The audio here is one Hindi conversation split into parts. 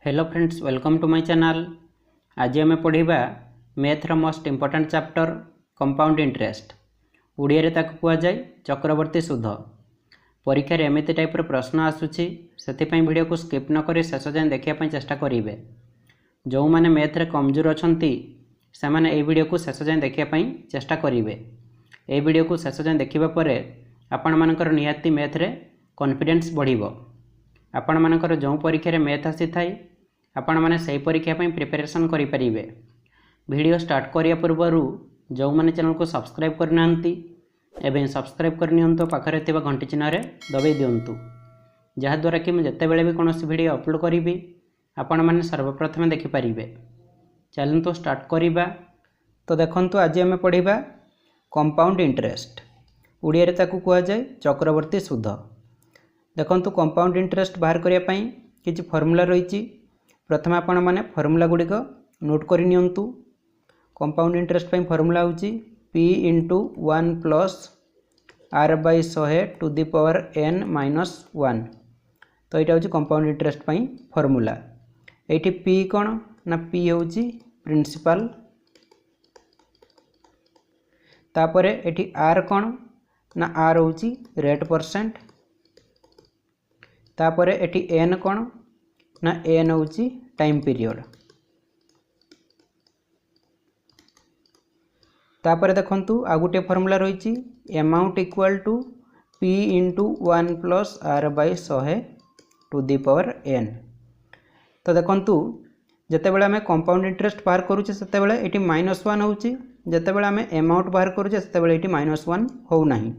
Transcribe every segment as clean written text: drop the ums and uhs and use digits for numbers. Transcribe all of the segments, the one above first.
Hello friends, welcome to my channel. आज आम पढ़ा maths most important chapter compound interest. Odia ताकू कुआ जाए चक्रवर्ती सुध। परीक्षा एमती टाइप प्रश्न आसूची, से वीडियो को स्किप न करी शेष जाए देखापी चेष्टा करेंगे। जो मैंने मैथ्रे कमजोर अच्छा से मैंने वीडियो को शेष जाए देखापी चेष्टा करेंगे। ये वीडियो को शेष जाए देखा पर आपण मानकर निहाती मैथ्रे कॉन्फिडेंस बढ़िबो। आपण मानकर जो परीक्षा मैथ आसी थाए आपण मैंने से परीक्षा प्रिपरेशन करें। वीडियो स्टार्ट करिया पूर्व जो मैंने चैनल को सब्सक्राइब करना एवं सब्सक्राइब करनी पाखरे थिबा घंटी चिन्ह दबाई दिंतु, जहाद्वारा कि मुझे जितेबाला भी कौन वीडियो अपलोड करी आपण मैंने सर्वप्रथम देखिपारे। चलतु स्टार्ट करवा। तो देखंतु आज आम पढ़ा कंपाउंड इंटरेस्ट। ओडिया रे ताकू कुआ जाए चक्रवर्ती सुध। देखंतु कंपाउंड इंटरेस्ट बाहर करने किसी फर्मूला रही। प्रथम आपण मैंने फर्मूला गुड़िक नोट कर नियंतु। कंपाउंड इंटरेस्ट पे फर्मूला होची P into 1 plus R by 100 to the power n minus 1। तो यहाँ हूँ कंपाउंड इंटरेस्ट पे फर्मूला। ये P कौन ना P होची प्रिंसिपल, तापर ये R कौन ना R होची रेट परसेंट, तापर ये n कौन ना n होची टाइम पीरियड। तापर देखंतु आ गोटे फर्मूला रही amount equal to P into 1 plus R by 100 to the power n। तो देखंतु जितेबाला आम कंपाउंड इंटरेस्ट बाहर करुचे सेतेबाला एटी -1 होची, जितेबाला आम अमाउंट बाहर करुचे सेतेबाला एटी -1 हो नाही।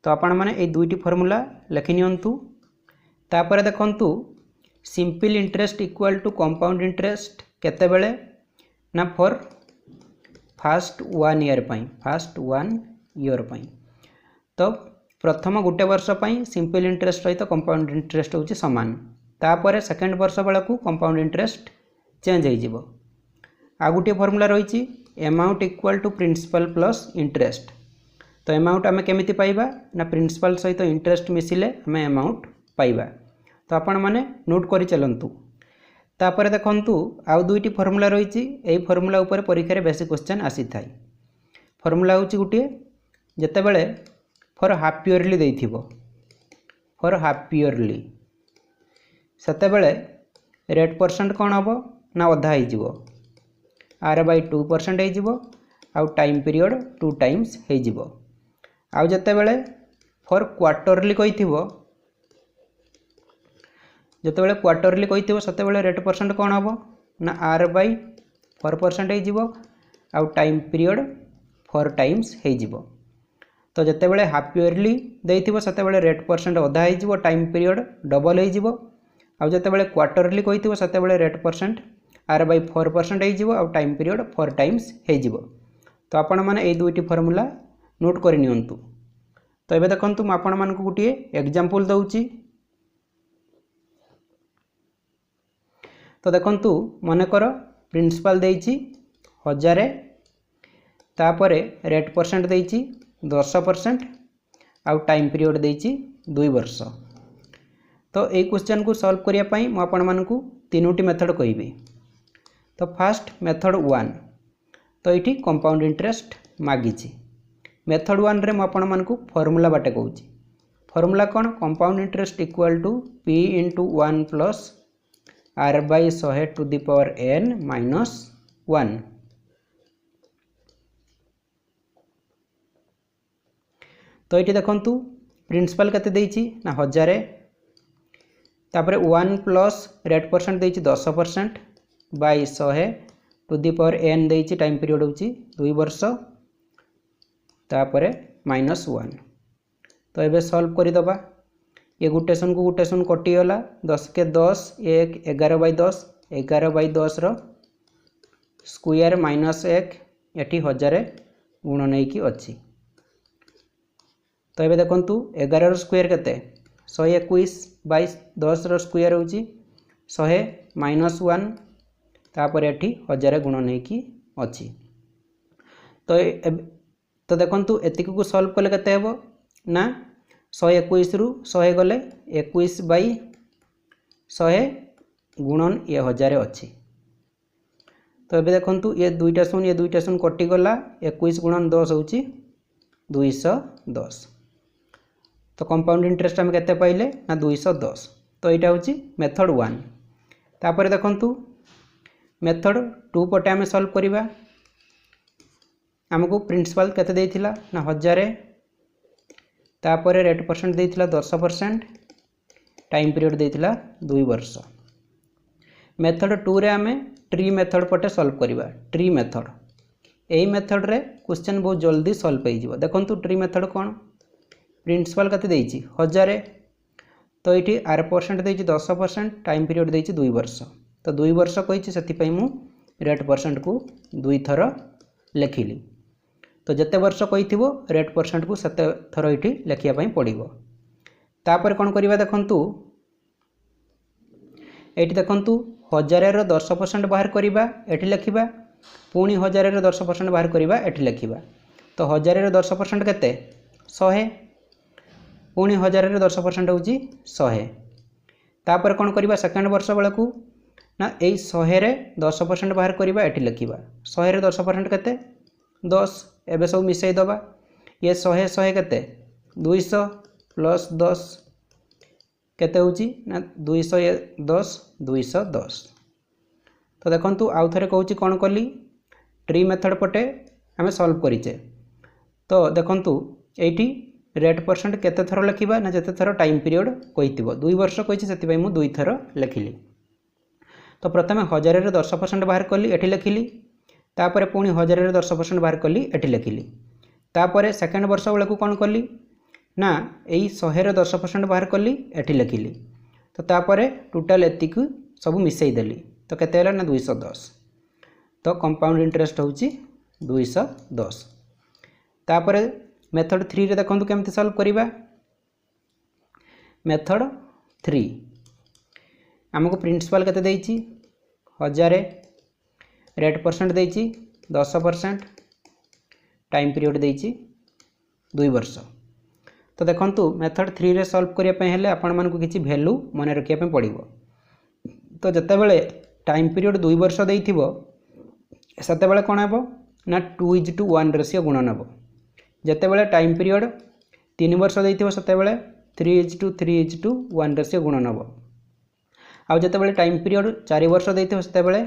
तो आपण माने ए दुईटी फर्मूला लिखि नियंतु। तापर देखंतु simple interest equal to compound interest केतेबेले ना फॉर फास्ट 1 ईयर पाई, फास्ट 1 ईयर पाई। तो प्रथम गोटे वर्ष पाई सिंपल इंटरेस्ट सहित कंपाउंड इंटरेस्ट होची समान। तापर सेकेंड वर्ष बेला को कंपाउंड इंटरेस्ट चेंज हो जिवो। आ गोटे फॉर्मूला रही amount equal to principal plus interest. तो अमाउंट आमे केमिति पाइबा ना प्रिंसिपल सहित इंटरेस्ट मिसिले आमे अमाउंट पाइबा। तो आपण माने नोट करि चलंतु। तापर देखंतु आउ दुईटी फर्मूला रही। यही फर्मूला उपर परीक्षा बेसिक क्वेश्चन आसी थाए। फर्मूला होची गुटे जेतेबेले फॉर हाफ ईयरली देइथिबो, फॉर हाफ ईयरली सेतेबेले रेट परसेंट कौन हम ना अधा हो R बाय 2% हो आउ टाइम पीरियड 2 टाइम्स हो। आउ जेतेबेले फॉर क्वार्टरली कहिथिबो, जितेबाला क्वार्टरली कही से रेट परसेंट कौन हम ना R बाय 4% हो आउ टाइम पीरियड 4 टाइम्स हो। तो जितेबाला हाफ ईयरली देइथिबो सेतेबाला रेट परसेंट अधा हो, टाइम पीरियड डबल हो। आउ जितेबाला क्वार्टरली कही से रेट परसेंट R बाय 4% हो आउ टाइम पीरियड 4 टाइम्स हो। तो आपण माने ए दुईटी फर्मूला नोट कर नियंतु। तो एबे देखंतु म आपण मानकु गुटिए एग्जांपल दउची। तो देखंतु मनकर प्रिंसिपल देइची 1000, तापरे रेट परसेंट देइची 10% आउ टाइम पीरियड देइची 2 वर्ष। तो ये क्वेश्चन को सॉल्व करिया पई म आपण मानकु तीनोटी मेथड कहबी। तो फास्ट मेथड 1, तो ये कंपाउंड इंटरेस्ट मागिची। मेथड 1 रे म आपण मानकु फॉर्मूला बाटे कहूची। फॉर्मूला कौन compound interest equal to P into 1 plus R by 100 to the power n minus 1। तो ये देखंतु प्रिंसिपल केते देइची ना 1000, तापर 1 प्लस रेट परसेंट देइची 10% by 100 to the power n देइची, टाइम पीरियड होची 2 वर्ष, तापर -1। तो एबे सॉल्व करि दबा। ये गुटेसन को गुटेसन कटिगला 10 के 10 1 11 बाय 10, 11 बाय 10 रो स्क्वायर -1 एटी 1000 गुण नहीं कि अच्छी। तो ये देखंतु 11 रो स्क्वायर केते 121 बाय 10 रो स्क्वायर होची 100 -1, तापर एटी 1000 गुण नहीं कि अच्छी। तो देखंतु एतिक को सॉल्व कले केते हेबो ना 121 रु 100 गले 21 बाय 100 गुणन ये 1000 अच्छी। तो ये देखु ये दुईटा शून्य कटिगला 21 गुणन 10 हूँ 210। तो कंपाउंड इंटरेस्ट आम के पाइले ना 210। तो यहाँ हूँ मेथड 1। तापर देखु मेथड 2 पटे आम सॉल्व करवा। आमको प्रिंसिपल केते देथिला ना 1000, तापर रेट परसेंट देथिला 10%, टाइम पीरियड देथिला 2 वर्ष। मेथड 2 रे आमे ट्री मेथड पटे सॉल्व करवा। ट्री मेथड यही मेथड रे क्वेश्चन बहुत जल्दी सॉल्व हो। देखो ट्री मेथड कौन, प्रिंसिपल केते देछि 1000, तो ये आर परसेंट देछि 10%, टाइम पीरियड देछि 2 वर्ष। तो 2 वर्ष कही से मु रेट परसेंट को 2 थर लिखिली। तो जिते वर्ष कही रेट परसेंट को सेते थर ये लिखापी पड़ो। तापर कौन करवा देखु ये देखु 1000 10% बाहर करवा ये लिखा, पुणी 1000 10% बाहर करवा ये लिखा। तो 1000 10% केते 100, पुणी 1000 10% हूँ 100। तापर कौन करवा सेकेंड वर्ष बेलू ना यही 100 रे 10% बाहर करवा ये लिखा। 100 रे 10% केते 10। एबे सब मिसई दबा। ये 100 100 केते 200 प्लस 10 केते होची ना 210 210। तो देखंतु आउ थरे कहूची कौन कली ट्री मेथड पटे आमे सॉल्व करिचे। तो देखंतु एठी रेट परसेंट केते थर लिखिबा ना जते थर टाइम पीरियड कहितिबो 2 वर्ष कहिछि सेति पई मु 2 थर लिखिली। तो प्रथमे 1000 रे 10% बाहर कली एठी लिखिली, तापर पुणी 1000 रे 10% बाहर कली एठी लिखिली। तापर सेकेंड वर्ष बेलू कौन कली ना यही 100 रे 10% बाहर कली एठी लिखिली। तो तापर टोटाल एतिक सब मिसई देली। तो केते होला ना 210। तो कंपाउंड इंटरेस्ट होची 210। तापर मेथड 3 रे देखंतु केमति सॉल्व करिबा। मेथड 3 हमको प्रिंसिपल केते देइची 1000, रेट परसेंट देइची 10%, टाइम पीरियड देइची 2 वर्ष। तो देखंतु मेथड 3 रे सॉल्व करिया पे हेले आपण मानकु किछि वैल्यू मन रखिया पे पड़िबो। तो जते बेले टाइम पीरियड 2 वर्ष देइथिबो सेते बेले कोन हेबो ना 2:1 रेशियो गुणन हेबो। जते बेले टाइम पीरियड 3 वर्ष देइथिबो सेते बेले 3:1 रेशियो गुणन हेबो। आ जते बेले टाइम पीरियड 4 वर्ष देइथिबो सेते बेले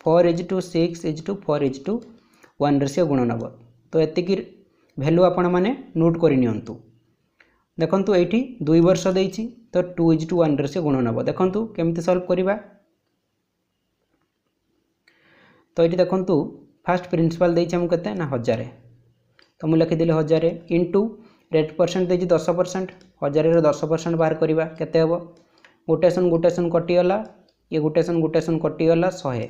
4:6:4:1 रेशियो गुणन हेबो। तो एतिकी वैल्यू आपण माने नोट करि नियंतु। देखंतु एठी 2 वर्ष देइछि तो 2:1 रेशियो गुणन हेबो। देखंतु केमति सॉल्व करिबा। तो ये देखंतु फास्ट प्रिंसिपल देइछि हम केते ना 1000। तो मु लिखि देले 1000 इनटू रेट परसेंट देइछि 10%। 1000 रे 10% बाहर करिबा केते हेबो, गोटे शून्य कटि गला, ये गोटे शून्य कटि गला 100।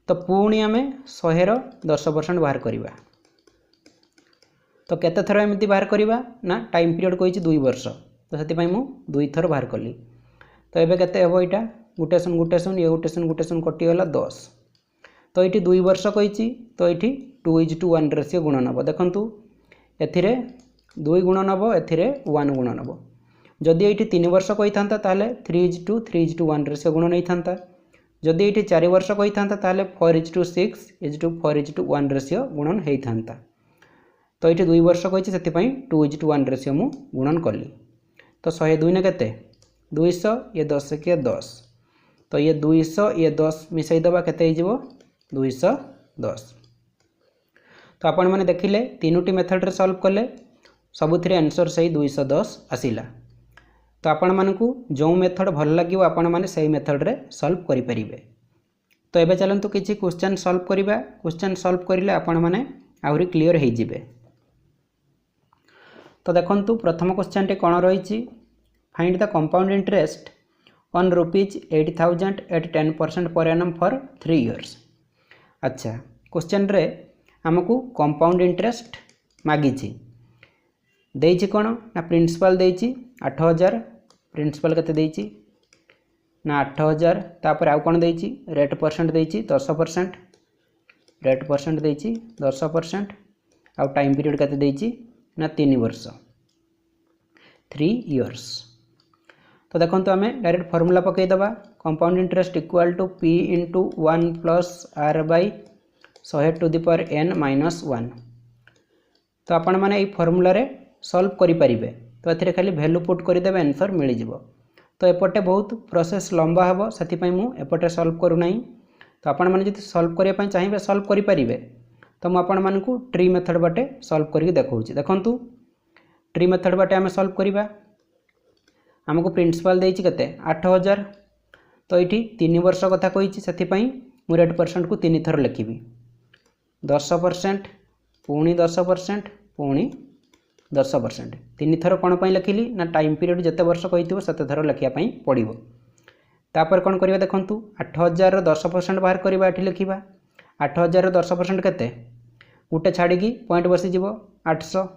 तो पुणी आमे 100 रो 10% बाहर करिबा। तो केते थर एमती बाहर करिबा ना टाइम पीरियड कहिछि 2 वर्ष। तो सेति पई मु 2 थर बाहर कली। तो एबे केते हेबो इटा गोटे शून्य ये गोटे शून्य कटि गला 10। तो ये 2 वर्ष कही तो ये 2:1 रेशियो गुणन हम। देखु ए 2 गुणन हम ए 1 गुणन हम। जदि ये 3 वर्ष कही था 3:1 रेशियो गुणन होता। जदि ये 4 वर्ष कही था 4:6:4:1 रेशियो गुणन होता। तो ये 2 वर्ष कही से 2:1 रेशियो मु गुणन कली। तो 102 ने केते 200 ये 10 के 10। तो ये 200 ये 10 मिसई दबा केते हो जिवो 210। तो आपण माने देखिले तीनोटी मेथड रे सॉल्व कले सबुथिरे आंसर सही 210 आसिला। तो आपण मानकु जो मेथड भल लागिवो आपण माने सही मेथड रे सॉल्व करि परिबे। तो एबे चलंतु किछि क्वेश्चन सॉल्व करिबा। क्वेश्चन सॉल्व करिले आपण माने आहुरी क्लियर हे जिवे। तो देखंतु प्रथम क्वेश्चन टे कोन रहिछि, find the compound interest on ₹80,000 at 10% per annum for 3 years. अच्छा क्वेश्चन रे हमको कंपाउंड इंटरेस्ट मागिछि देइछि कोन ना प्रिंसिपल देइछि 8000। प्रिंसिपल केते देइछि ना 8000। तापर आउ कोन देइछि रेट परसेंट देइछि 10%। रेट परसेंट देइछि 10%। आउ टाइम पीरियड केते देइछि ना 3 वर्ष 3 इयर्स। तो देखो आम डायरेक्ट फर्मूला पकईदे compound interest equal to P into 1 plus r by 100 to the power n minus 1। तो आपण मैंने ये फर्मूला रे सॉल्व करें तो ये खाली वैल्यू पुट करदे आंसर मिल जाव। तो एपटे बहुत प्रोसेस लंबा हम से मुझे सॉल्व करूना। तो आपण मैंने जो सॉल्व करने चाहिए सॉल्व करें तो मुझे को ट्री मेथड बाटे सॉल्व करके देखा। देखु ट्री मेथड बाटे आम सॉल्व करवा आमको प्रिंसिपल देती के 8000 तो ये 3 वर्ष कथा कही से मुझे रेट परसेंट को 3 थर लिखी 10% पुणी 10% पुणी 10% 3 थर कौन पर लिखिली ना टाइम पीरियड जिते वर्ष कही से थर लिखापी पड़ो। तापर कौन करवा देखु 8000 10% बाहर करवा ये लिखा 8000 10% केते गोटे छाड़ी पॉइंट बसीज 800।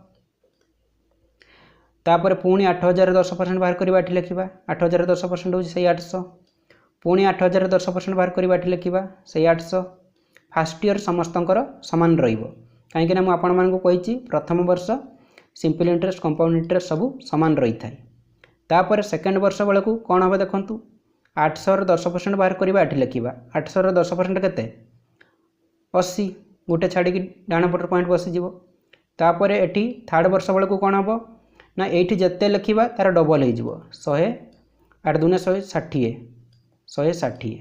तापर पुणी 8000 10% बाहर करवा ये लिखा 8000 10% होची से 800 पुणी 8000 10% बाहर करवा ये लिखा से 800। फास्ट ईयर समस्तंकर समान रहिबो कहीं आपण मानकु कहिछि प्रथम वर्ष सिंपल इंटरेस्ट कंपाउंड इंटरेस्ट सब समान रही थाए। तापर सेकेंड वर्ष बेलू कौन हम देखु 800 10% बाहर करवा ये लिखा 800 10% केते 80 गोटे छाड़ी डाण पट पॉइंट बसीज। तापर एटी थर्ड वर्ष बेलू कौन हम ना ये जिते लिखा तार डबल हो 100 8 दूने 160 160।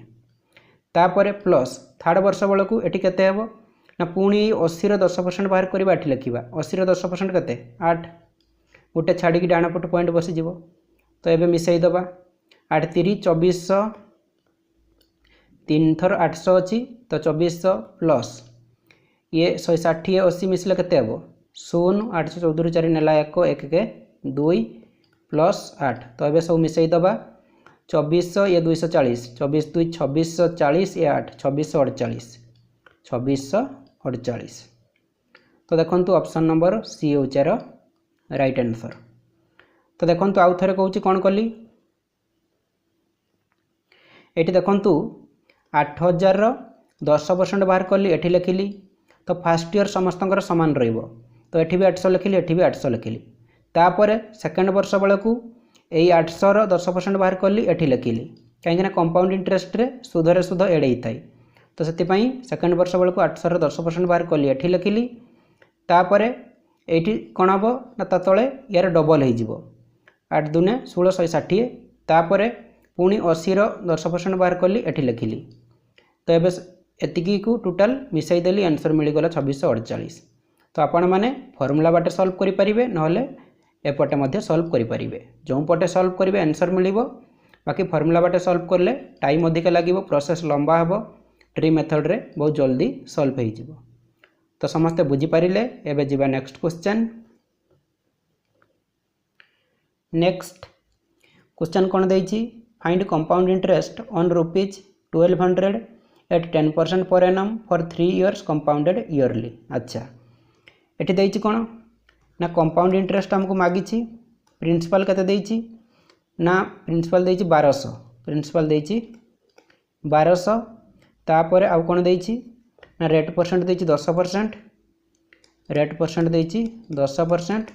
तापर प्लस थर्ड वर्ष बेलू ये केते हेबो ना पुणी 80 10% बाहर करवा ये लिखा 80 10% केते 8 गोटे छाड़ी डाण पट पॉइंट बसीज। तो ये मिसईदे 8 3 2400 3 थर 800 अच्छी तो 2400 प्लस ये 160 80 मिसले केते हेबो 0 814 4 नेला 1 1 के 2 प्लस 8 तो ये सब मिसईदे 2400 ये 240 24 2 2640 ये 8 2648 2648। तो देखो ऑप्शन नंबर सी हो राइट आंसर। तो देखो आउ थे कहूँ कौन कली ये देखु 8000 10% बाहर कली ये लिखिली तो फास्ट ईयर समस्त सामान रही तो ये भी 800 लिखिली ये भी 800 लिखिली। तापर सेकेंड वर्ष बेलू यही 800 10% बाहर कली ये लिखिली कहीं कंपाउंड इंटरेस्ट रे सुधरे सुध एड़े थाए तो से सेकेंड वर्ष बेलू 800 10% बाहर कली ये लिखिली। तापर ये कौन हम ना तले यार डबल हो 8 दूने 16 160। तापर पुणी 80 10% बाहर कली ये लिखिली तो ये एतिकी को टोटाल मिसईदेली आंसर मिलगला 2648। तो आपण मैंने फर्मूला बाटे सॉल्व करें ना एपटे सॉल्व करें जो पटे सॉल्व करेंगे आंसर मिल बाकी फर्मूला बाटे सॉल्व कले टाइम अधिक लगे प्रोसेस लंबा हम ट्री मेथड रे बहुत जल्दी सॉल्व हो। तो समस्ते बुझीपारे एवं जावा नेक्स्ट क्वेश्चन। नेक्स्ट क्वेश्चन कौन देछि find compound interest on rupees 1200 at 10% per annum for 3 years compounded yearly. अच्छा ये देछि कौन ना कंपाउंड इंटरेस्ट हमको मागिछि प्रिंसिपल केते देछि ना प्रिंसिपल देछि 1200 प्रिंसिपल देछि 1200। तापर आउ कौन देछि ना रेट परसेंट देछि 10% रेट परसेंट देछि 10%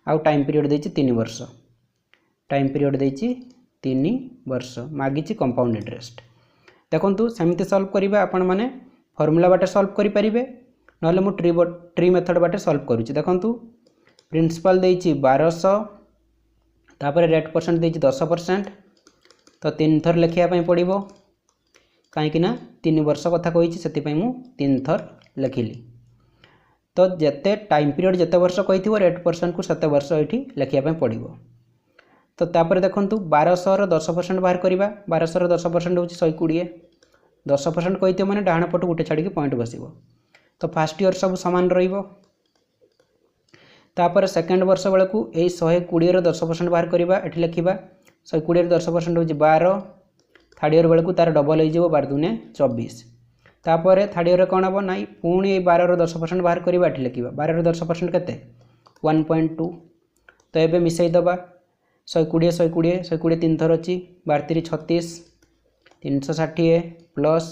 आउ टाइम पीरियड देछि 3 वर्ष टाइम पीरियड देछि 3 वर्ष मागिछि कंपाउंड इंटरेस्ट। देखो सेमती सॉल्व करिबा आपण माने फॉर्मूला बाटे सॉल्व करि परिबे नले मु ट्री मेथड बाटे सॉल्व करूछि। देखो प्रिंसिपल देछि 1200 तापर रेट परसेंट देछि 10% तो 3 थर लिखिया पई पड़िबो कहीं ना 3 वर्ष कथा कही से मु 3 थर लिखिली। तो जिते टाइम पीरियड जिते वर्ष कही रेट परसेंट को 7 वर्ष ये लिखापी पड़ो। तो तापर देखु 1200 10% बाहर करवा 1200 10% हूँ 120 10% कही मैंने डाण पट गोटे छाड़ी पॉइंट बस तो फास्ट ईयर सब सामान तापर सेकेंड वर्ष बेलू यही 120 10% बाहर करवा ये लिखा 120 10% हूँ 12 थर्ड ईयर बेलू तार डबल हो 12 दूने 24। तापर थर्ड ईयर कौन हम ना पुणी 12 10% बाहर करवा ये लिखा 12 10% केते 1.2 तो ये मिसईदे 120 120 120 3 थर अच्छी 12 3 36 360 प्लस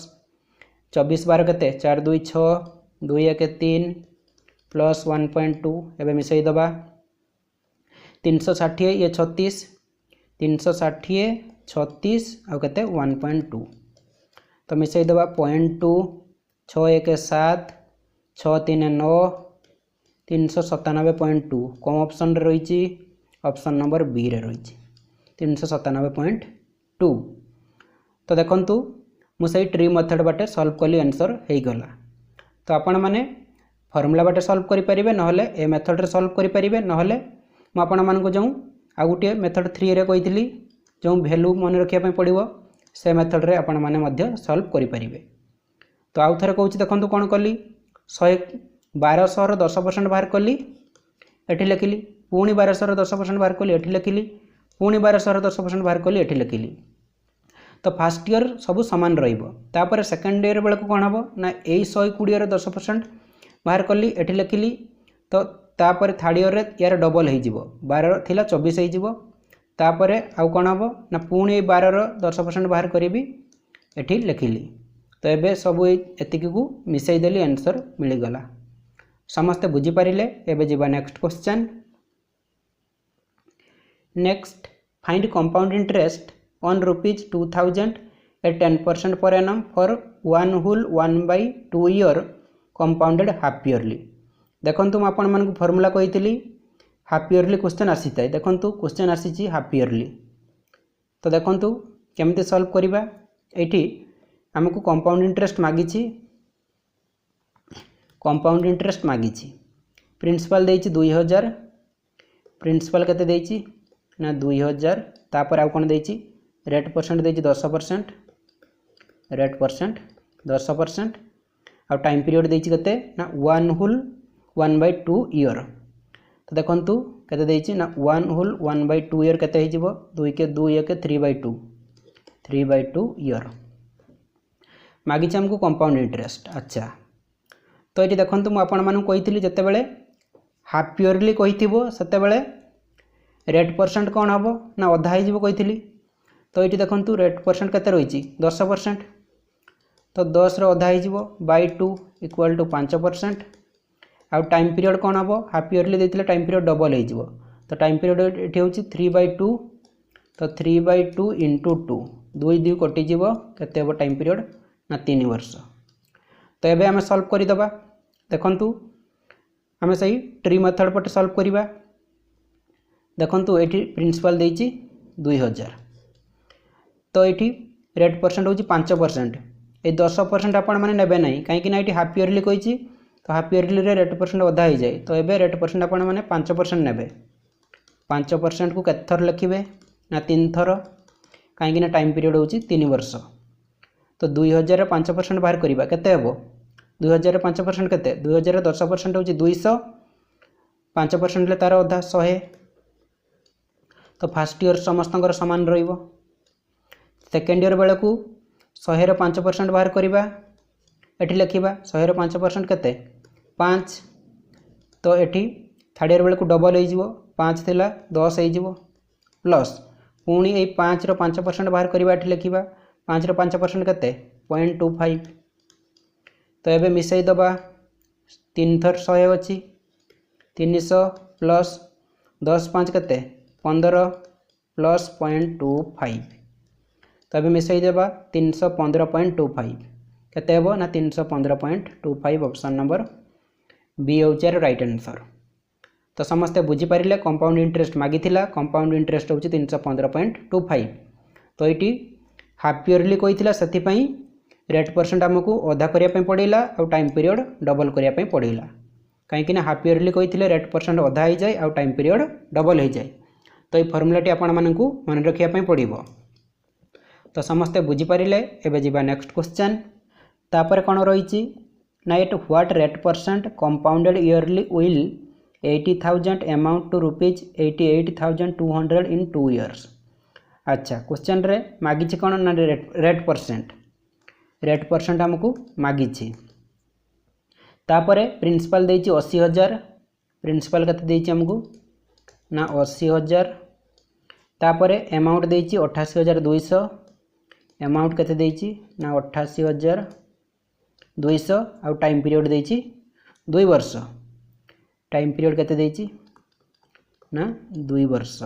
24 12 केते 4 2 6 2 1 3 प्लस 1.2 एवं मिसईदे 360 ये 36 360 36 आउ केते 1.2 तो मिसई देबा 0.2 6 1 7 6 3 9 397.2 कम ऑप्शन रे रही ऑप्शन नंबर बी रे रही 397.2 तो देखंतु मुझे ट्री मेथड बाटे सॉल्व कली आंसर हो गला। तो आपण माने फॉर्मूला बाटे सॉल्व करि परिबे नहले ए मेथड रे सॉल्व करि परिबे नहले म आपण मान को जाऊँ आ गोटे मेथड 3 रे कहितली जो वैल्यू मन रखिया पय पड़िबो से मेथड रे आपण माने मध्य सॉल्व करि परिबे। तो आउ थरे कहूची देखंतु कोन कली 1200 रो 10% बाहर कली एठी लिखिली पुणी 1200 रो 10% बाहर कली एठी लिखिली पुणी 1200 रो 10% बाहर कली एठी लिखिली। तो फास्ट ईयर सब सामान रहिबो तापर सेकंड ईयर बेलको कोन हबो ना ए 120 रो 10% बाहर कली एठी लिखिली तो तापर थर्ड ईयर रे यार डबल हो जिवो 12 थिला 24 हो जिवो तापर आउ कोन हबो ना पुणी 12 रो 10% बाहर करिवि एठी लिखिली। तो एबे सब एतिकी को मिसई देली आंसर मिली गला। समस्त बुझी पारिले एबे जीवा next question. Next find compound interest on ₹2000 at 10% per annum for one whole 1/2 year compounded half yearly। देखंतु म आपण मन को फार्मूला कहितली हाफ इयरली क्वेश्चन आसी थाए देखंतु क्वेश्चन आसी हाफ इयरली। तो देखंतु केमते सॉल्व करिबा एठी हमको कंपाउंड इंटरेस्ट मागिछि कंपाउंड इंटरेस्ट मागिछि प्रिंसिपल देछि 2000 प्रिंसिपल केते देछि ना 2000 तापर आ कोन देछि रेट परसेंट देछि 10% रेट परसेंट 10% आ टाइम पीरियड देछि केते ना 1 होल 1/2 ईयर। तो देखंतु केते देछि ना 1 होल 1/2 ईयर केते हिजिवो 2 के 2 1 3/2 ईयर मागिछि हमको कंपाउंड इंटरेस्ट। अच्छा तो ये देखंतु मु आपण मानु कहितली जते बेले हाफ इयरली कहिथिबो सेते बेले रेट परसेंट कोन हबो ना अधा हिजिवो कहितली। तो ये देखंतु रेट परसेंट केते रहिछि 10% तो 10 रो अधा हिजिवो बाय 2 इक्वल टू 5% आ टाइम पीरियड कोन हबो हाफ इयरली देथिले टाइम पीरियड डबल हिजिवो तो टाइम पीरियड एठी होछि 3/2 तो 3/2 * 2 2 2 कटि जिवो केते हबो टाइम पीरियड ना 3 वर्ष। तो एबे हमें सॉल्व करि दबा देखंतु हमें सही ट्री मेथड पटे सॉल्व करिबा। देखंतु एठी प्रिंसिपल देछि 2000 तो ये रेट परसेंट हूँ 5% ये 10% आपण मैंने नेबे ना कहीं ये हाफ इयरली कही तो हाफ इयरली रेट परसेंट अधा हो जाए तो ये रेट परसेंट आपण मैंने 5% नेबे 5% को केते थर लिखिबे ना 3 थर कहीं टाइम पीरियड हूँ 3 वर्ष। तो 2000 5% बाहर करवा केते हेबो 2000 5% केते 2000 10% हूँ 200 5% ले तार अधा 100 तो फास्ट ईयर समस्त सामान रहिबो। सेकेंड ईयर बेलू 100 5% बाहर करवा एठी लिखिबा 100 5% केते 5 तो एठी थर्ड ईयर बेलू डबल हो 5 थिला 10 हो प्लस पुणी ए 5 रो 5% बाहर करवा एठी लिखिबा 5 रो 5% केते 0.25 तो एबे मिसई दबा 3 थर 100 अछि 300 प्लस 10 5 केते 15 प्लस 0.25 तो अभी मिसई देबा 315.25 केते हेबो ना 315.25 ऑप्शन नंबर बी होचे राइट आंसर। तो समस्ते बुझी पारिले कंपाउंड इंटरेस्ट मागिथिला कंपाउंड इंटरेस्ट होची 315.25 तो ये हाफ इयरली कहिथिला सेति पई रेट परसेंट हमको अधा करिया पई पड़िला और टाइम पीरियड डबल करिया पई पड़िला कहीं हाफ इयरली कहिथिले रेट परसेंट अधा हो जाए और टाइम पीरियड डबल हो जाए। तो ये फॉर्मूलाटी आपण मानकू मन रखिया पई पड़िबो। तो समस्ते बुझी पारिले एबे जीवा नेक्स्ट क्वेश्चन तापर कोन रहिछि ना at what rate percent compounded yearly will 80,000 amount to ₹88,200 in 2 years. अच्छा क्वेश्चन रे मागिछि कोन ना रेट परसेंट हमको मागिछि तापरे प्रिंसिपल देछि 80,000 प्रिंसिपल कते देछि हमको ना 80,000 तापरे अमाउंट देछि 88,200 अमाउंट केते देछि ना 88,200 और टाइम पीरियड देछि 2 वर्ष टाइम पीरियड केते देछि ना 2 वर्ष।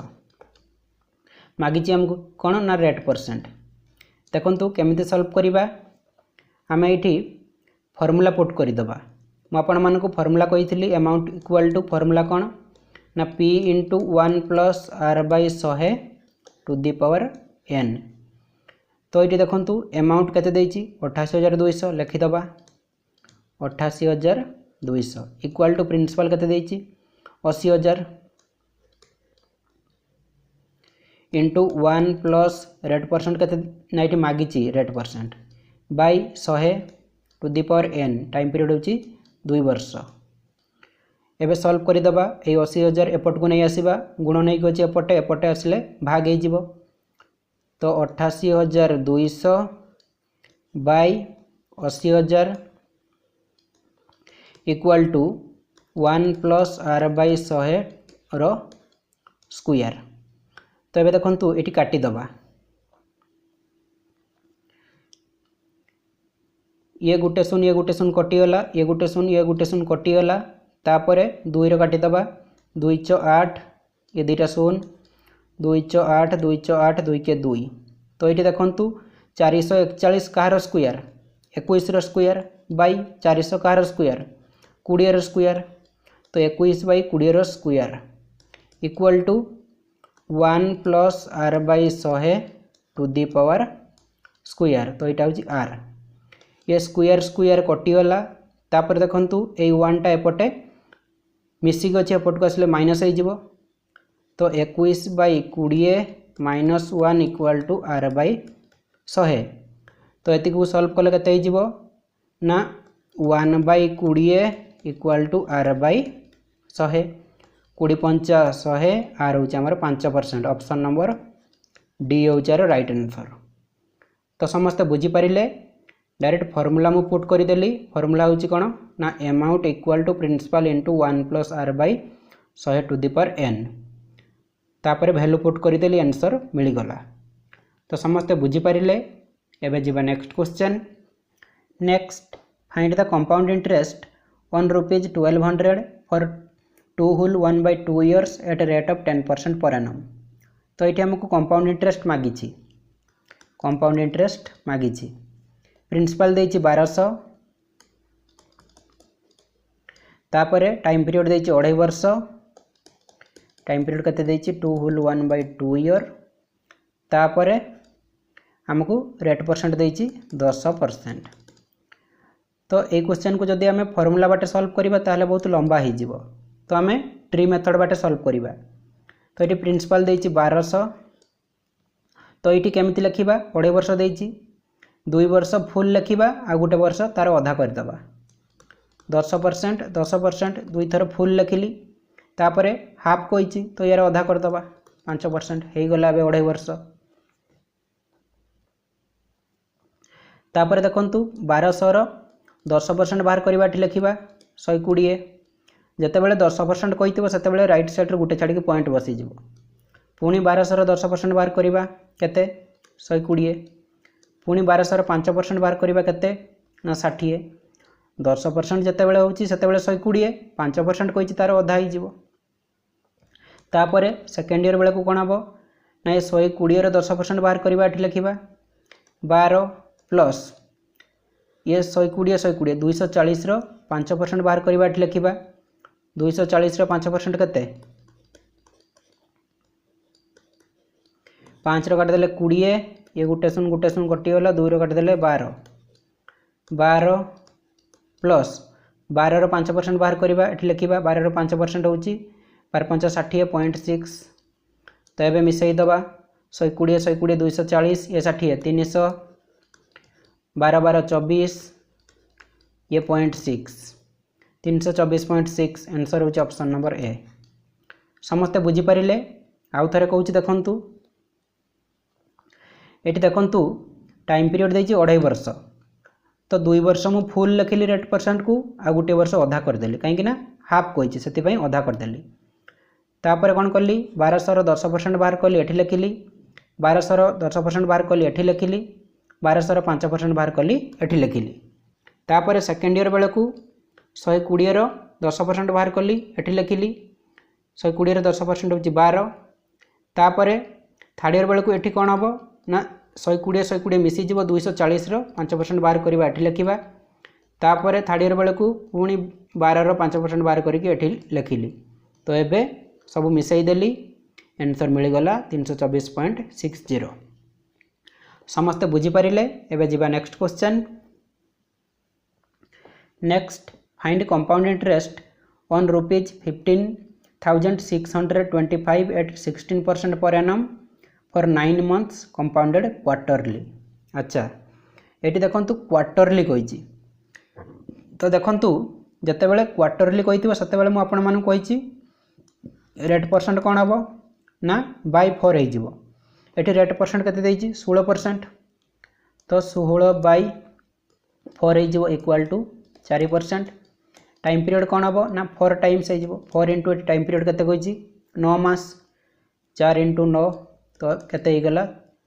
मागिची आमको कौन ना रेट परसेंट। देखो केमिति सॉल्व करिबा आम ये फॉर्मूला पुट करदे। मुझे फॉर्मूला कही अमाउंट इक्वल टू फॉर्मूला कौन ना p into 1 plus r by 100 to the power n। तो ये देखूँ अमाउंट केते 88,200 लिखिदबा 88,200 इक्वल टू प्रिंसिपल केते 80,000 इंटू 1 प्लस रेट परसेंट केते ना ये मागिची rate percent by 100 to the power n। Time period होची 2 वर्ष। एबे सॉल्व करदे ये 80,000 एपट को नहीं आसवा गुण नहीं कि एपटे एपटे आसिले भाग हो। तो 88,200 by 80,000 equal to 1 plus r by 100 रो स्क्वायर। तो ये देखो ये काटिदबा ये गोटे शून्य कटिगला ये गोटे शून्य कटिगला तापर 2 रो काटिदबा 2 × 8 ये दुईटा शून्य 2 × 8 2 × 8 2 के 2। तो ये देखूँ 441 कହାର स्क्वायर 21 रो स्क्वायर बाय 400 कହାର स्क्वायर 20 रो स्क्वायर। तो 21 बाय 20 रो square equal to 1 plus r by 100 to the power square. तो यहाँ हूँ r ये स्क्वायर स्क्वायर कटिगला तापर देखूँ ये 1 टा एपटे मिसिक अच्छे एपट को आसले माइनस हो। तो 21 by 20 minus 1 equal to r by 100। तो ये को सॉल्व कले केते हो ना 1 by 20 equal to r by 100 20 5 100 r हूँ आमर 5%। ऑप्शन नंबर डी हूँ राइट आंसर। तो समस्ते बुझीपारे डायरेक्ट फॉर्मूला मु पुट करदेली फॉर्मूला हूँ कौन ना amount equal to principal into 1 plus r by 100 to the power n। तापर वैल्यू पुट करदेली आंसर मिलगला। तो समस्ते बुझीपारे एबे जीवा next question. Next find the compound interest on ₹1200 for 2 whole 1/2 years at rate of 10% per annum. तो ये हमको कंपाउंड इंटरेस्ट मागिची कंपाउंड इंटरेस्ट मागिची प्रिंसिपल देछि 1200 तापरे टाइम पीरियड देछि 2.5 वर्ष टाइम पीरियड केते देछि 2 होल 1/2 ईयर तापरे हमको रेट परसेंट देछि 10%। तो ये क्वेश्चन को जदि आम फॉर्मूला बाटे सॉल्व करिबा ताहले बहुत लंबा हो जिवो। तो आम ट्री मेथड बाटे सॉल्व करिबा। तो ये प्रिंसिपल देछि 1200 तो ये केमिति लिखिबा 2.5 वर्ष देछि 2 वर्ष फुल लिखिबा आ गोटे वर्ष तार अधा करदबा 10% 10% 2 थर फुल लिखिली तापरे हाफ कही तो यार अधा करदबा 5% हो गला 2.5 वर्ष। तापरे देखंतु 1200 रो 10% बाहर करबा लिखिबा 120 जेतेबेले 10% कहितबो सेतेबेले राइट साइड रे गोटे छाड़ी पॉइंट बसी जिवो पुणी 1200 रो 10% बाहर करबा केते 120 पुणी 1200 रो 5% बाहर करबा केते ना 60 10% जेतेबेले होची सेतेबेले 120 5% कहिछि तार अधा ही जिवो। तापरे सेकेंड ईयर बेले को कोन हबो ना 120 रो 10% बाहर करबा एठी लिखिबा 12 प्लस ये 120 240 रो 5% बाहर करबा एठी लिखिबा 240 रो 5% केते 5 रो काट देले 20 ये गोटे शून कटि गला 2 रो काट देले 12 प्लस 12 रो 5% बाहर करबा एठी लिखिबा 12 रो 5% होची 5 60.6 तो एबे मिसई दबा 120 240 ये 60 300 12 12 24 ये 0.6 324.6 आंसर होची ऑप्शन नंबर ए। समस्ते बुझी पारिले आउ थरे कहूची देखंतु एटी देखंतु टाइम पीरियड देछि 2.5 वर्ष तो 2 वर्ष मु फुल लिखिली रेट परसेंट को आ गोटे वर्ष अधा कर देली काहे कि ना हाफ कहिछि सेति पई अधा कर देली। तापर कोन करली 1200 रो 10% बाहर करली एठी लिखिली 1200 रो 10% बाहर करली एठी लिखिली 1200 रो 5% बाहर करली एठी लिखिली। तापर सेकेंड ईयर बेले को 120 रो 10% बाहर करली एठी लिखिली 120 रो 10% होची 12 तापर थर्ड ईयर बेलू ये कौन हम ना 120 मिसीज 240 5% बाहर करवा ये लिखा तापर थर्ड ईयर बेलू पुणी 12 5% बाहर करके लिखिली तो ये सब मिसईदेली आंसर मिलगला 324.60 समस्ते बुझीपारे। एवं जीवा next question. Next find compound interest on ₹15,625 at 16% per annum for 9 months compounded quarterly. अच्छा ये देखु क्वार्टरली कही तो देखु जितेबाला क्वार्टरली कही से मुझे रेट परसेंट कौन हम ना बाय 4 हो रेट परसेंट के 16% तो 16/4 हो इक्वाल टू 4%। टाइम पीरियड कौन हम ना 4 टाइम्स हो 4 इंटू टाइम पीरियड के 9 मास 4 इंटू 9 तो केते गला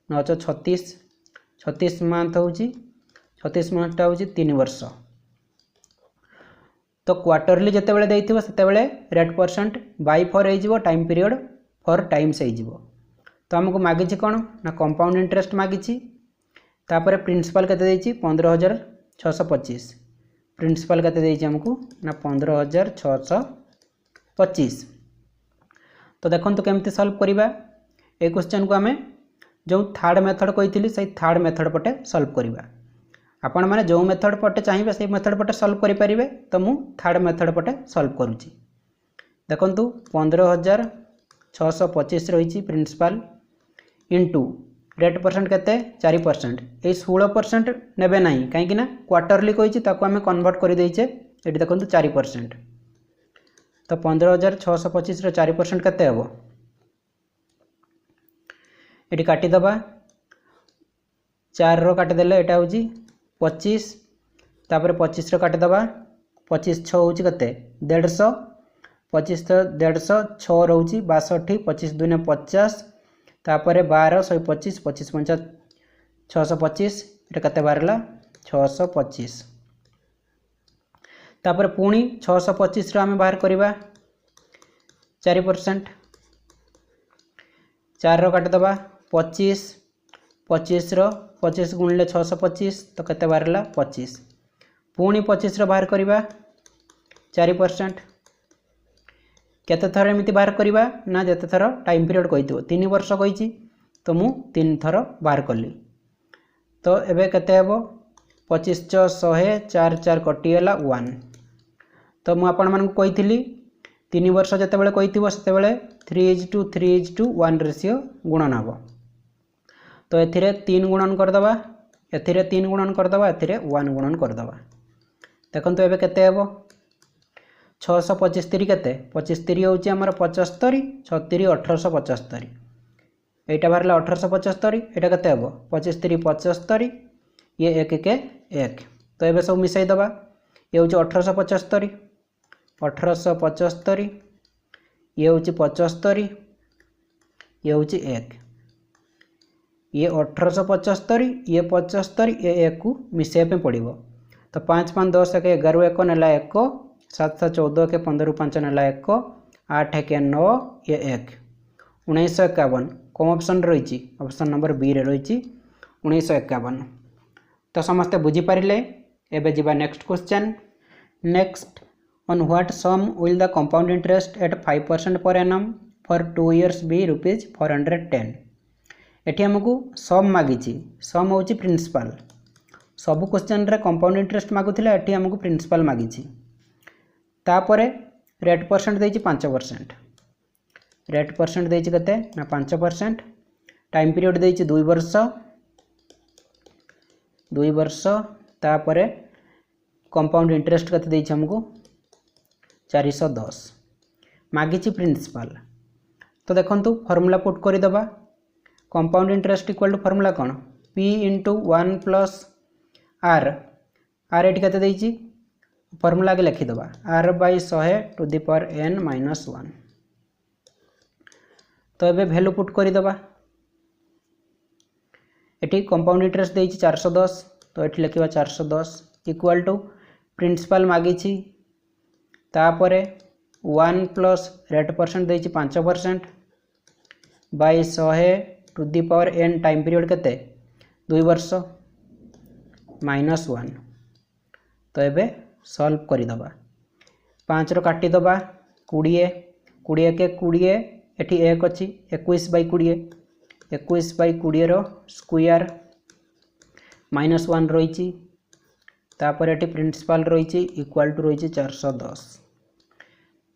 9 36 36 मंथ हो 36 मंथटा हूँ 3 वर्ष। तो क्वार्टरली जिते देते से रेट परसेंट बाय 4 हो टाइम पीरियड 4 टाइम्स हो तो आमको मागिଛି कौन ना कंपाउंड इंटरेस्ट मागिଛି तापर प्रिंसिपल केते 15,625 प्रिंसिपल केते आमको ना 15,625। तो देखो केमती सॉल्व करिबा ए क्वेश्चन को आमे जो थर्ड मेथड कही से थर्ड मेथड पटे सॉल्व करिबा आपण माने जो मेथड पटे चाहिए से मेथड पटे सॉल्व करि परिबे तो मु थर्ड मेथड पटे सॉल्व करूची। देखंतु 15,625 रही प्रिंसिपल इंटू रेट परसेंट केते 4% ये 16% नेबे नहीं कहीं ना क्वार्टरली कही आम कन्वर्ट कर देचे ये देखो 4% तो 15,625 4% केते हम ये काटिदबा 4 काटिदेले यहाँ हूँ 25 तापर 25 काटिदबा 25 6 हूँ के 150 25 150 6 रोचे 62 25 2 50 तापर 12 125 25 5 625 ये कते बाहरला 625 तापर पुणी 625 आम बाहर करवा 4% 4 काटिदबा 25 25 25 गुणिले 625 तो केते बाहरला 25 पुणी 25 बाहर करवा 4% केते थर एमती बाहर करवा ना जिते थर टाइम पीरियड कही 3 वर्ष कही तो मु 3 थर बाहर कली तो एबे केते हेबो 25 100 4 4 कटिगला 1 तो मु आपण मानकु कही 3 वर्ष जितेबाला कही से 3:1 रेशियो गुणन हम तो एथिरे 3 गुणन करदबा एथिरे 3 गुणन करदबा एथिरे 1 गुणन करदबा देखंतु एबे केते हेबो 625 3 केते 25 3 होची हमर 75 36 1875 एटा बाहरला 1875 एटा केते हेबो 25 3 75 ये 1 के 1 तो एबे सब मिसाई दबा ये होची 1875 1875 ये होची 75 ये होची 1 ये 1875 ये 75 ये 1 को मिसाई पे पड़िबो तो 5 5 10 1 11 1 नेला 1 7 7 14 के 15 5 नेला 1 8 1 9 ये 1 1951 कौन ऑप्शन रही ऑप्शन नंबर बी रे रही 1951। तो समस्ते बुझीपारे एबे जीवा next question. Next on what sum will the compound interest at 5% per annum for 2 years be ₹410 एटी आमको सम मागिची सम हूँ प्रिंसिपल सब क्वेश्चन रे कंपाउंड इंटरेस्ट मागुला एटी आमको प्रिंसिपल मागिची तापर रेट परसेंट देची 5% रेट परसेंट देची कते ना 5% टाइम पीरियड देची 2 वर्ष तापर कंपाउंड इंटरेस्ट कते देची हमको 410 मागिची प्रिंसिपल तो देखंतु फार्मूला पुट कर दबा compound interest equal to formula कौन P into 1 plus R R एटी केते देची फार्मूला आगे लिखिदबा R/100⁻n-1 तो ये वैल्यू पुट कर दबा एटी कंपाउंड इंटरेस्ट देची 410 तो ये लिखा 410 इक्वल टू प्रिंसिपल मागिची तापर 1 प्लस रेट परसेंट देची 5% by 100 to the power n time period केते 2 वर्ष -1 तो एबे सॉल्व करदबा 5 रो काटिदबा 20 20 के 20 एठी 1 अच्छी 21/20 21/20 रो स्क्वायर -1 रही तापर एटी प्रिंसिपल रही इक्वाल टू रही 410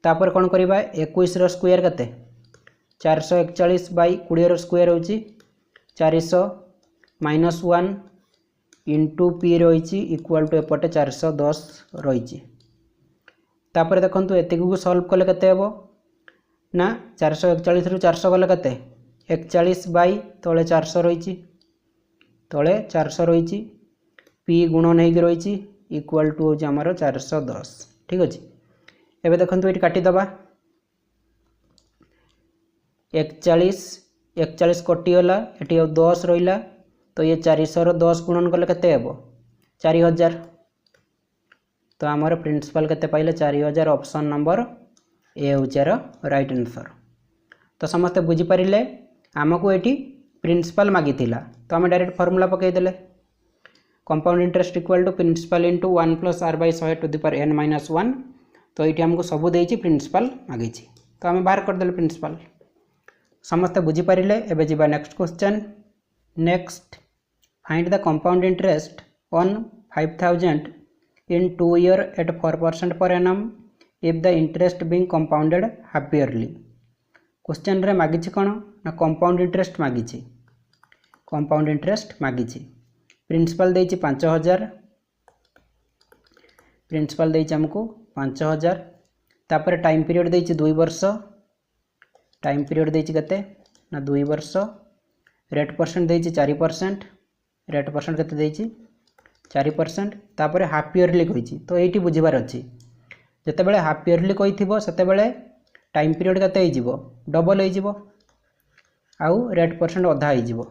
तापर कौन करवा 21 रो स्क्वायर केते 441/20 रो स्क्वायर होची 400 -1 इंटू पी रही इक्वाल टू एपटे 410 रही तापर देखंतु एतिक को सॉल्व कले केते हेबो ना 441 रु 400 गले केते 41 बाई तले 400 रही तले 400 रही पी गुणन होगी रही इक्वाल टू हो आमर 410 ठीक अच्छे एबे देखंतु ये काटिदबा 41 कटिगला ये 10 रहा तो ये 400 रो 10 गुणन कले केते हेबो 4000 तो आमर प्रिंसिपल केते पाइले 4000 ऑप्शन नंबर ए होचार राइट आंसर। तो समस्ते बुझी पारिले आमको एटी प्रिंसिपल मागी थिला तो आम डायरेक्ट फॉर्मूला पकई देले compound interest equal to principal into 1 + r/100 to the power n - 1 तो ये आमको सब देछि प्रिंसिपल मागी तो आम बाहर कर देले प्रिंसिपल समस्ते बुझी पारिले एबे जिबा next question next find the compound interest on 5000 in 2 year at 4% per annum if the interest being compounded half yearly question रे मागी कौन ना कंपाउंड इंटरेस्ट मागी कंपाउंड इंटरेस्ट मागी प्रिंसिपल देछि 5000 प्रिंसिपल देछि हमको 5000 तापर टाइम पीरियड देछि 2 वर्ष टाइम पीरियड देछि केते ना 2 वर्ष रेट परसेंट देछि 4% रेट परसेंट केते देछि 4% तापर हाफ इयरली कही तो ये बुझार अच्छी जिते बड़े हाफ इयरली कही से टाइम पीरियड केते हो डबल हो आउ रेट परसेंट अधा हो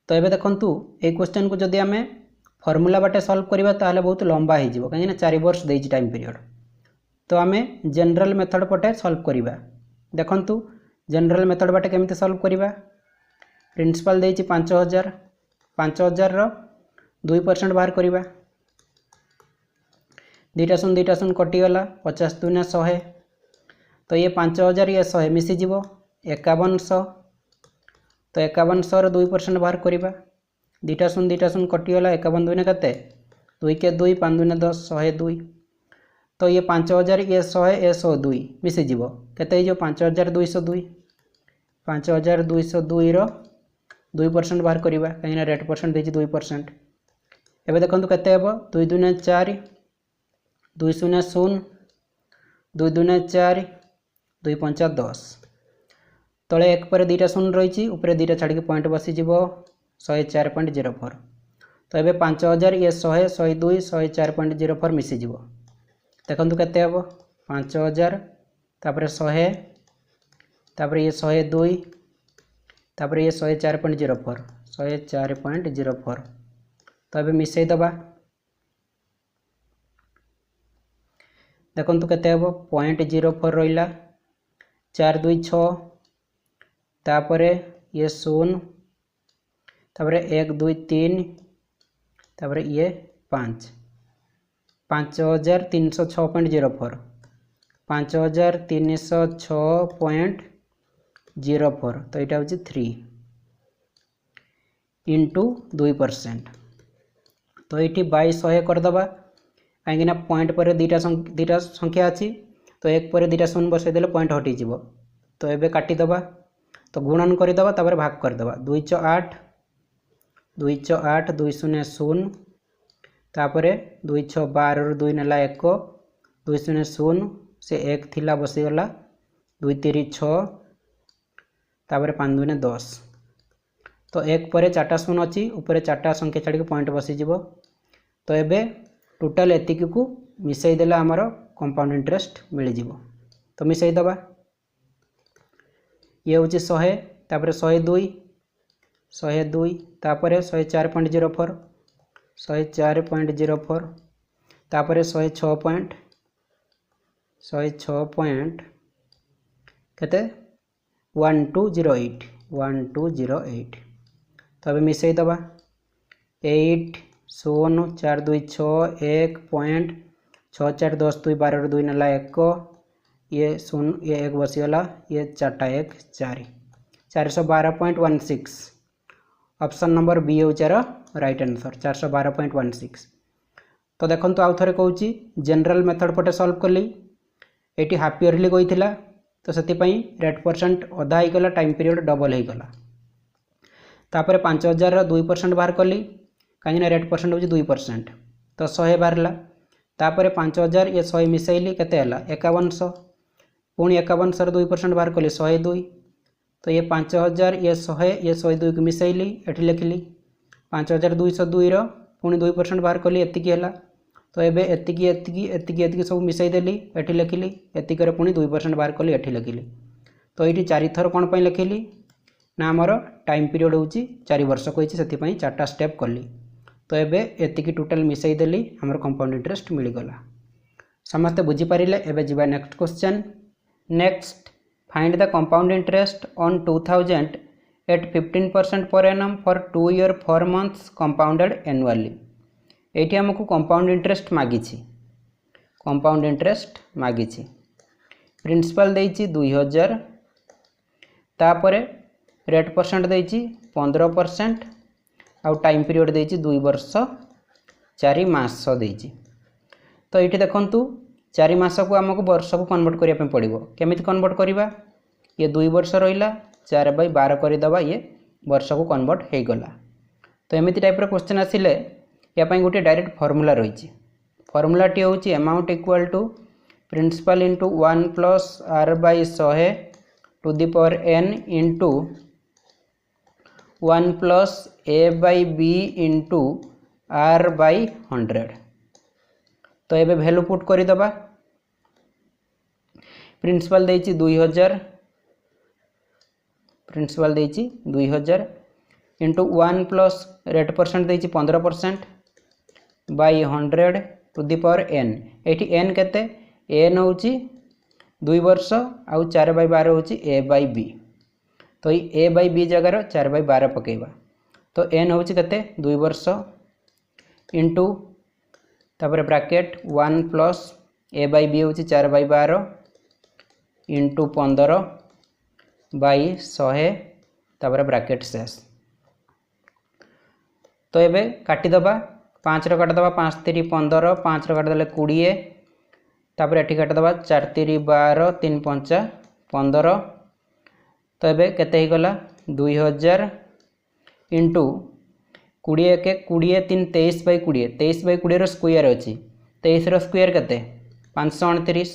तो ये देखंतु ये क्वेश्चन को जदि आम फॉर्मूला बाटे सॉल्व करवा ताहले बहुत लंबा हो कहीं 4 वर्ष देछि टाइम पीरियड तो आम जनरल मेथड पटे सॉल्व करवा देखंतु जनरल मेथड बाटे केमिति सॉल्व करवा प्रिंसिपल देछि 5000 5000 रो 2% बाहर करवा 2 शून कटिगला 50 दूना 100 तो ये 5000 ये 100 मिसीज 5100 तो 5100 रो 2% बाहर करवा 2 शून कटिगला 51 दूना केते 2 के 2 5 दूना 10 102 तो ये 5000 ये 100 ये 102 मिसीज केते जो 5202 5202 रो 2% बाहर करवा कहीं रेट परसेंट देछि 2% एबे देखंतु केते हेबो 2 दूना 4 2 शून्य 0 2 दूना 4 2 5 10 तले एक पर 2 शून्य रही ऊपर 2 छाड़ी पॉइंट बसीज 104.04 तो ये 5000 ये 100 102 104.04 मिसीज देखंतु केते हेबो 5000 तापर 100 तापर ये 102 तापर ये 104.04 104.04 तो ये मिसई दबा देखंतु केते हेबो 0.04 रहिला 4 2 6 तापरे ये 0 तापरे 1 2 3 तापरे ये 5 5306.04 5306.04 तो यहाँ हूँ 3 इंटू 2% तो ये 2200 करदे कहीं पॉइंट पर दुईटा संख्या अच्छी तो एक पर 2 शून्य बसईदे पॉइंट हटिज तो ये काटिदबा तो गुणन करदे तापर भाग करदे 2 × 8 2 × 8 2 शून्य 0 तापर 2 × 6 12 2 नेला 1 2 शून्य 0 से 1 थिला बसीगला 2 3 6 तापर 5 2 10 तो एक पर 4टा शून्य अच्छी ऊपर 4टा संख्या छाड़ी पॉइंट बसीज तो ये टोटाल एतिक को मिसईदेला आमर कंपाउंड इंटरेस्ट मिल जाव तो मिसईदबा ये हूँ 100 तापर 102 तापर 104.04 104.04 तापर 106 केते 1208 1208 तो अभी मिसई दबा 8 0 4 2 6 1 पॉइंट 6 4 10 2 12 2 नाला 1 ये 0 ये 1 बसीगला ये 4टा 1 4 412.16 ऑप्शन नंबर बी होचार राइट आंसर 412.16 तो देखो आउ थे कौच जनरल मेथड पटे सॉल्व कली ये हाफ इयरली गई तो से रेट परसेंट अधा होगला टाइम पीरियड डबल होगला तापर 5000 2% बाहर कली कहीं रेट परसेंट हो 2% तो 100 बाहरला तापर 5000 ये 100 मिसैली केते 5100 पुणी 5100 2% बाहर कली 102 तो ये 5000 ये 100 ये 102 को मिसैली एठी लिखली 5202 पुणी 2% बाहर कली एतिकी है तो ये एतिकी एतिकी एतिकी एतिकी सब मिसई देली एठी लिखिली एतिकर पुणी 2% बाहर कली एठी लिखिली तो ये 4 थर कौन पर लिखिली ना आमर टाइम पीरियड होची 4 वर्ष कही से 4टा स्टेप कली तो ये एतिकी टोटाल मिसई देली आमर कंपाउंड इंटरेस्ट मिलगला समस्ते बुझीपारे एवं जीवा next question next find the compound interest on 2000 at 15% per annum for 2 year 4 months compounded annually ये आमको कंपाउंड इंटरेस्ट मागी कंपाउंड इंटरेस्ट मागी प्रिंसिपल देइछि 2000 तापरे रेट परसेंट देइछि 15% आउ टाइम पीरियड देइछि 2 वर्ष 4 मास देइछि तो ये देखंतु 4 मास को आमको वर्ष को कन्वर्ट करिया पड़िबो केमिति कन्वर्ट करिबा ये 2 वर्ष रहिला 4/12 करदेवा ये वर्ष को कन्वर्ट हो गला तो एमती टाइप क्वेश्चन आसिले या गोटे डायरेक्ट फॉर्मूला रही फॉर्मूला टी हूँ amount equal to principal into 1 plus r/100 to the power n into 1 plus a/b into r/100 तो ये वैल्यू पुट करदेबा प्रिंसिपल देइछि 2000 प्रिंसिपल देइछि 2000 इंटू 1 प्लस रेट परसेंट देइछि 15% by 100 to the power n एटी n केते n होची 2 वर्ष आउ 4/12 होची a/b तो ये a/b जगार 4/12 पकेबा तो n होची केते 2 वर्ष इंटू तापर ब्रैकेट 1 प्लस a/b होची 4/12 इंटू 15 बाय 100 तापर ब्रैकेट शेष तो ये काटिदबा 5 काटिदबा 5 3 15 5 काटिदेले 20 तापर एठी काटिदबा 4 3 12 3 5 15 तो ये केते ही गला 2000 इंटू 20 के 20 3 23/20 23/20 रो स्क्वायर अछि 23 रो स्क्वायर केते 529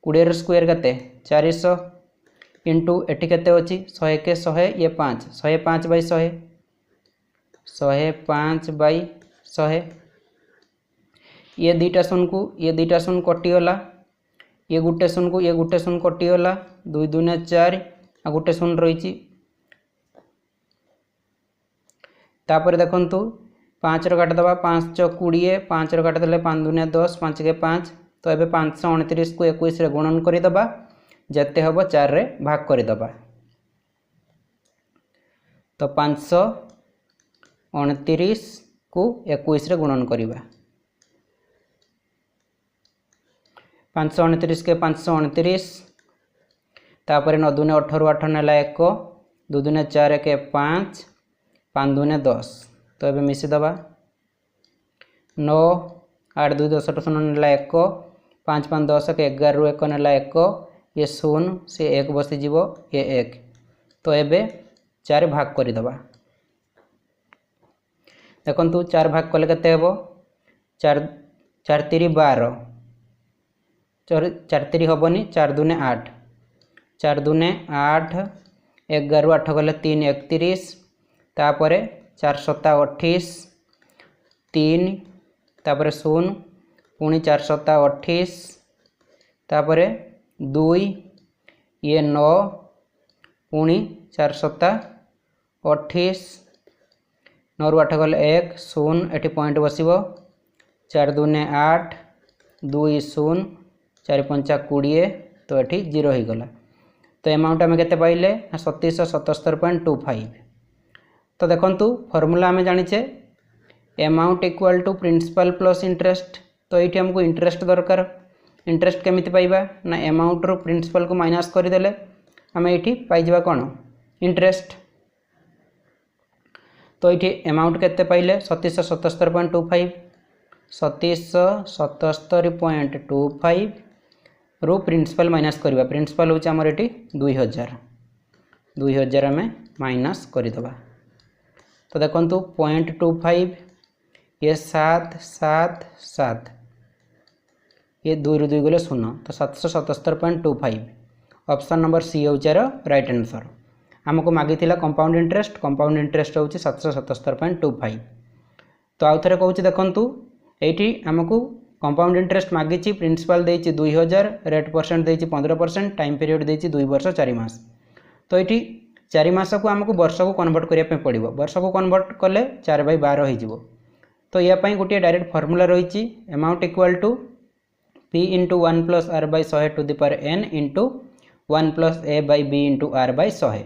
20 रो स्क्वायर केते 400 इंटू एठी केते अछि 100 के 100 ये 5 105/100 105/100 ये दुईटा शून को ये दुईटा शून कटिगला ये गोटे शून को ये गोटे शून कटिगला 2 2 4 आ गोटे शून रही तापर देखंतु 5 रो काटिदबा 5 × 20 5 रो काटिदेले 5 2 10 5 के 5 तो ये 529 को 21 रे गुणन करदेबा जते हम 4 रे भाग करदेबा तो 529 को 21 रे गुणन करिबा 529 के 529 तापर 9 दूने 18 8 नेला 1 2 दूने 4 के 5 5 दूने 10 तो ये मिसी दबा 9 8 2 10 शून्य नेला 1 5 5 10 के 11 रू 1 नेला 1 ये 0 से 1 बसीज ये 1 तो ये 4 भाग करदेबा देखु 4 भाग कले केते हेबो 4 4 3 12 4 3 हेबनी 4 दूने 8 4 दूने 8 11 8 गले 3 31 तापर 4 7 28 3 तापर 0 पुणी 4 7 28 तापर 2 ये 9 पुणी 4 7 28 9 रू 8 गले 1 0 एटी पॉइंट बसिबो 4 दूने 8 2 0 4 5 20 तो ये 0 हो गला तो अमाउंट आम के पाइले 3777.25। तो देखंतु फॉर्मूला आम जानिचे amount equal to principal plus interest. तो ये आमको इंटरेस्ट दरकार। इंटरेस्ट केमिति पाइबा ना अमाउंट रो प्रिंसिपल को माइनस करदेले आम ये पाइबा कौन इंटरेस्ट। तो ये अमाउंट केते पाइले 3777.25 3777.25 रो प्रिंसिपल माइनस करवा। प्रिंसिपल हूँ आमर ये 2000 आम माइनस करदे। तो देखो 0.25 ये 777 ये 2 रू 2 गले 0 तो 777.25 ऑप्शन नंबर सी हूँ राइट आंसर। आमको मागी कंपाउंड इंटरेस्ट हूँ 777.25। तो आउ थे कहूँ देखु ये आमको कंपाउंड इंटरेस्ट मागी प्रिंसिपल देती 2000 रेट परसेंट देती 15% टाइम पीरियड देती 2 वर्ष 4 मास। तो ये 4 मास को आमको वर्ष को कन्वर्ट करने पड़ो। वर्ष को कन्वर्ट कले 4/12 हो। तो या गोटे डायरेक्ट फॉर्मूला रही amount equal to p into 1 plus r by 100 to the power n into 1 plus a by b into r by 100।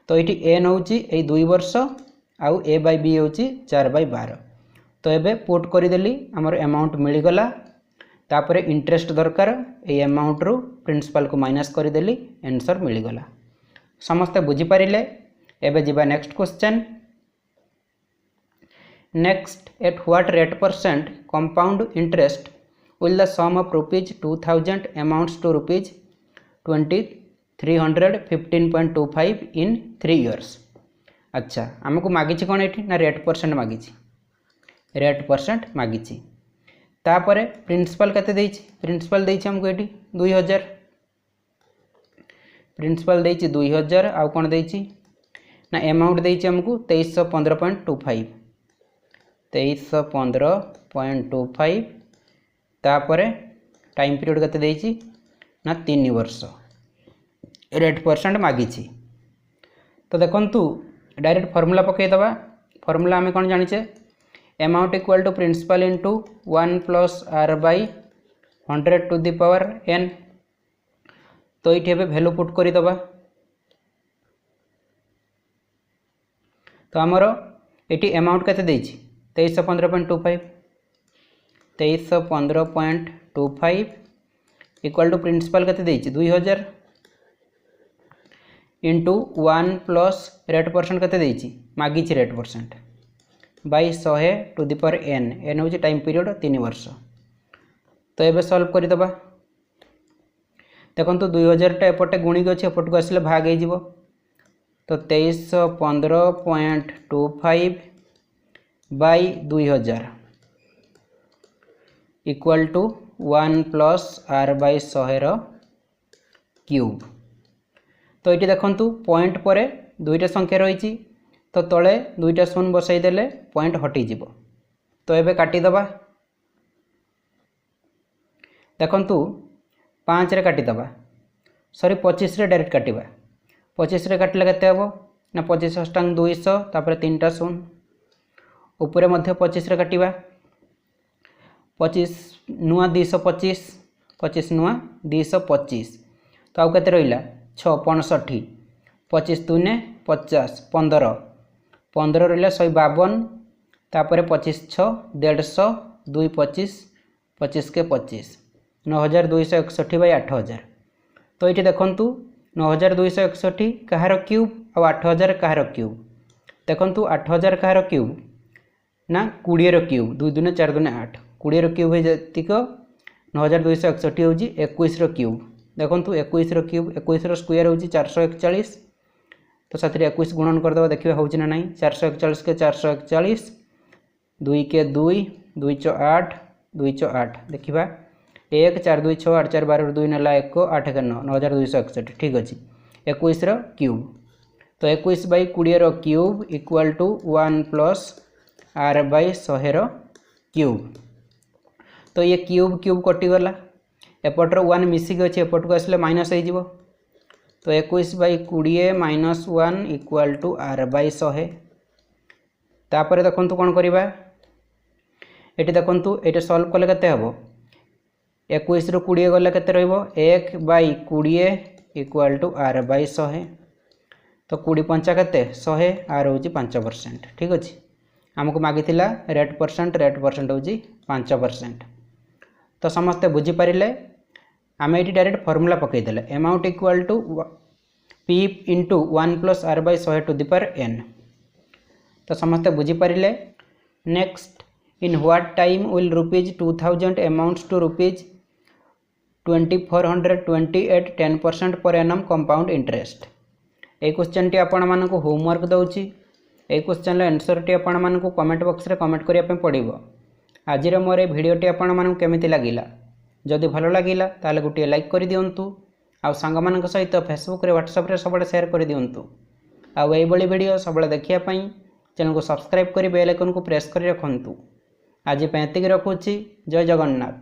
तो ये n हूँ 2 वर्ष आउ a बाय b हूँ 4/12। तो ये पुट करदेली आमर अमाउंट मिलगला। तापर इंटरेस्ट दरकार ये अमाउंट रू प्रिंसिपल को माइनस करदेली आंसर मिलगला। समस्ते बुझीपारे। एबे जीवा next question. Next eight what rate percent compound interest will the sum of rupees 2000 amounts to rupees 2315.25 in 3 years। अच्छा आमको मागी कौन ये ना रेट परसेंट मागी। रेट परसेंट मागी तापर प्रिंसिपल केते देछि। प्रिंसिपल देछि हमको ये 2000। प्रिंसिपल देछि 2000 आउ कौन देछि ना अमाउंट देछि हमको 2315.25 2315.25। तापर टाइम पीरियड केते देछि ना 3 वर्ष रेट परसेंट मागी। तो देखंतु डायरेक्ट फॉर्मूला पकईदबा। फॉर्मूला आम कौन जानिचे amount equal to principal into 1 plus r by 100 to the power n। तो ये वैल्यू पुट करदबा। तो आमर ये अमाउंट केते देछि 2315.25 2315.25 इक्वल टू प्रिंसिपल केते देछि 2000 इंटू 1 प्लस रेट परसेंट केते देछि मागी rate percent by 100 to the power n। n हूँ टाइम पीरियड 3 वर्ष। तो ये सॉल्व करदबा। देखो 2000 टा एपटे गुणिक अच्छे एपट को आसिले भाग हो। तो 2315.25 by 2000 equal to 1 plus r by 100 cube. तो ये देखु पॉइंट पर 2टा संख्या रही तो तले 2टा शून्य बसईदेले पॉइंट हटिज। तो ये काटिदबा। देखु 5 रे काटिदबा सॉरी 25 रे डायरेक्ट काटिबा। 25 रे काटिले केते हबो ना 25 अष्टांग 200 तापर 3टा शून्य ऊपर मध्य 25 रे काटिबा। 25 नुआ 225 25 नुआ 225 तो आउ केते रहिला 6 65 25 दूने 50 15 15 रहिला 152 तापर 25 6 150 2 25 25 के 25 9261 बाय 8000। तो ये देखंतु 9261 कହାର क्यूब और 8000 कହାର क्यूब। देखंतु 8000 कହାର क्यूब ना 20 रो क्यूब 2 दूने 4 दूने 8 20 रो क्यूब है जतिक 9261 हूँ 21 रो क्यूब। देखंतु 21 रो क्यूब 21 रो स्क्वायर हूँ 441। तो साथ 21 गुणन करदे देखिए हूँ ना नहीं 441 के 441 2 के 2 2 चो 8 2 चो 8 देखा 1 4 2 6 8 4 12 2 नाला 1 8 के 9 9261 ठीक अच्छे 21 रो क्यूब। तो 21 बाई 20 रो cube equal to 1 plus r by 100 रो क्यूब। तो ये क्यूब क्यूब कटिगला एपटर 1 मिसिक अच्छे एपट को आसले माइनस हो। तो 21 by 20 minus 1 equal to r by 100। तापर देखु कौन करवा ये देखु ये सल्व कले केते हम 21 रू 20 गले केते रहिबो 1 by 20 equal to R by 100 तो 20 पंचा केते 100 आर हूँ 5%। ठीक अच्छे आमको मागी रेट परसेंट हूँ 5%। तो समस्ते बुझीपारे आम ये डायरेक्ट फर्मूला पकईदे amount equal to P into 1 plus R by 100 to the power n। तो समस्ते बुझीपारे। Next in what time will ₹2000 amounts to ₹2428 10% per annum compound interest. ये क्वेश्चन टी आपण मानक होमवर्क दउची। ये क्वेश्चन आंसर टी आपण मानक कमेंट बॉक्स रे कमेंट करिया पे पड़िबो। आज मोर वीडियो टी आपण मानक केमिति लागिला जदि भलो लागिला ताले गुटिए लाइक कर दियंतु आ सांग मानक सहित फेसबुक रे व्हाट्सएप रे सबले शेयर कर दियंतु। आ एई बळी वीडियो सबले देखिया पई चैनल को सब्सक्राइब करी बेल आइकन को प्रेस करी रखंतु। आज पे एतिक रखुची। जय जगन्नाथ।